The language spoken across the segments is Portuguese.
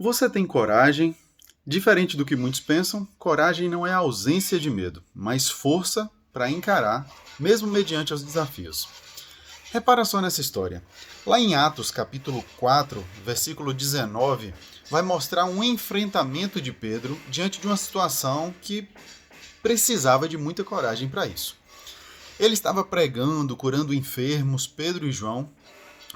Você tem coragem? Diferente do que muitos pensam, coragem não é ausência de medo, mas força para encarar, mesmo mediante os desafios. Repara só nessa história. Lá em Atos, capítulo 4, versículo 19, vai mostrar um enfrentamento de Pedro diante de uma situação que precisava de muita coragem para isso. Ele estava pregando, curando enfermos, Pedro e João,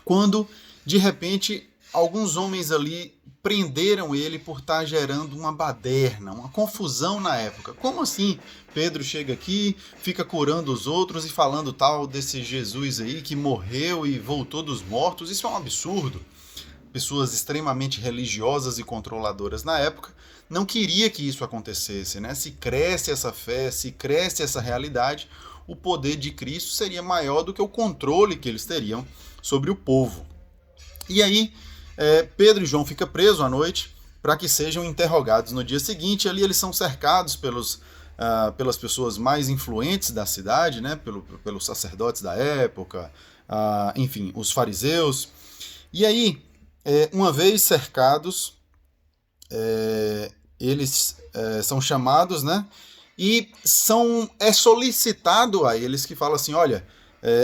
quando, de repente, alguns homens ali prenderam ele por estar gerando uma baderna, uma confusão na época. Como assim? Pedro chega aqui, fica curando os outros e falando tal desse Jesus aí que morreu e voltou dos mortos. Isso é um absurdo. Pessoas extremamente religiosas e controladoras na época não queria que isso acontecesse, né? Se cresce essa fé, se cresce essa realidade, o poder de Cristo seria maior do que o controle que eles teriam sobre o povo. E aí, Pedro e João ficam presos à noite para que sejam interrogados no dia seguinte. Ali eles são cercados pelas pessoas mais influentes da cidade, né? Pelos sacerdotes da época, enfim, os fariseus. E aí, uma vez cercados, eles são chamados, né? E é solicitado a eles que fala assim, olha,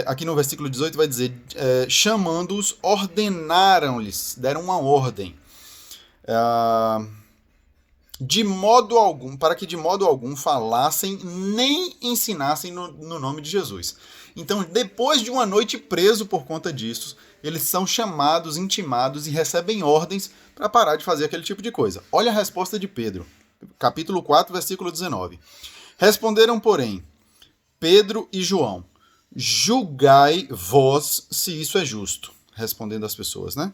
aqui no versículo 18 vai dizer, chamando-os, ordenaram-lhes, deram uma ordem, para que de modo algum falassem nem ensinassem no nome de Jesus. Então, depois de uma noite preso por conta disso, eles são chamados, intimados e recebem ordens para parar de fazer aquele tipo de coisa. Olha a resposta de Pedro, capítulo 4, versículo 19. Responderam, porém, Pedro e João, julgai vós se isso é justo, respondendo às pessoas, né?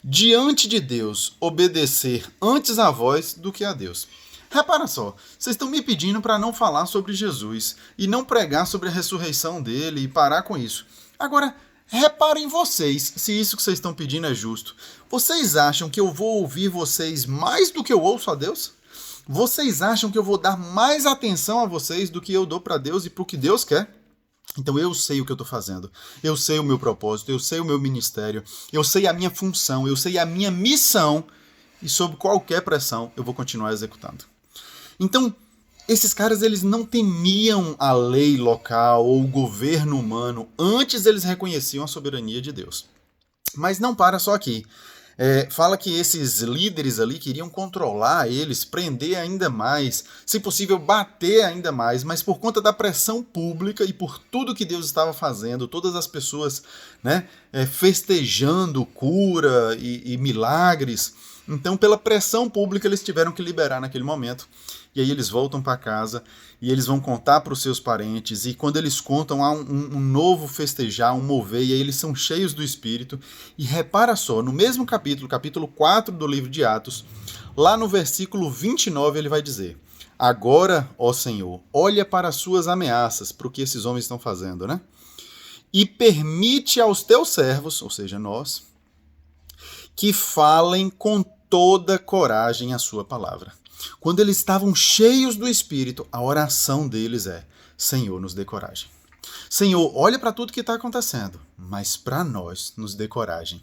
Diante de Deus, obedecer antes a vós do que a Deus. Repara só, vocês estão me pedindo para não falar sobre Jesus e não pregar sobre a ressurreição dele e parar com isso. Agora, reparem vocês, se isso que vocês estão pedindo é justo. Vocês acham que eu vou ouvir vocês mais do que eu ouço a Deus? Vocês acham que eu vou dar mais atenção a vocês do que eu dou para Deus e para o que Deus quer? Então eu sei o que eu estou fazendo, eu sei o meu propósito, eu sei o meu ministério, eu sei a minha função, eu sei a minha missão e sob qualquer pressão eu vou continuar executando. Então, esses caras eles não temiam a lei local ou o governo humano, antes eles reconheciam a soberania de Deus. Mas não para só aqui. Fala que esses líderes ali queriam controlar eles, prender ainda mais, se possível bater ainda mais, mas por conta da pressão pública e por tudo que Deus estava fazendo, todas as pessoas, né, festejando cura e milagres, então pela pressão pública eles tiveram que liberar naquele momento. E aí eles voltam para casa e eles vão contar para os seus parentes. E quando eles contam, há um novo festejar, um mover, e aí eles são cheios do Espírito. E repara só, no mesmo capítulo 4 do livro de Atos, lá no versículo 29 ele vai dizer: agora, ó Senhor, olha para as suas ameaças, para o que esses homens estão fazendo, né? E permite aos teus servos, ou seja, nós, que falem com toda coragem a sua palavra. Quando eles estavam cheios do Espírito, a oração deles é: Senhor, nos dê coragem. Senhor, olha para tudo que está acontecendo, mas para nós, nos dê coragem.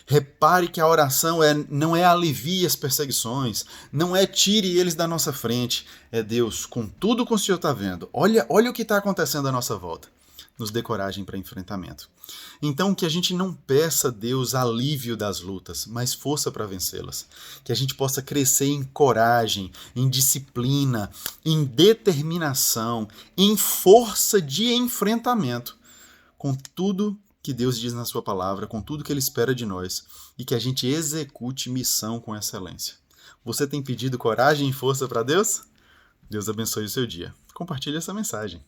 Repare que a oração não é alivie as perseguições, não é tire eles da nossa frente, é Deus, com tudo que o Senhor está vendo. Olha o que está acontecendo à nossa volta. Nos dê coragem para enfrentamento. Então, que a gente não peça a Deus alívio das lutas, mas força para vencê-las. Que a gente possa crescer em coragem, em disciplina, em determinação, em força de enfrentamento com tudo que Deus diz na sua palavra, com tudo que Ele espera de nós e que a gente execute missão com excelência. Você tem pedido coragem e força para Deus? Deus abençoe o seu dia. Compartilhe essa mensagem.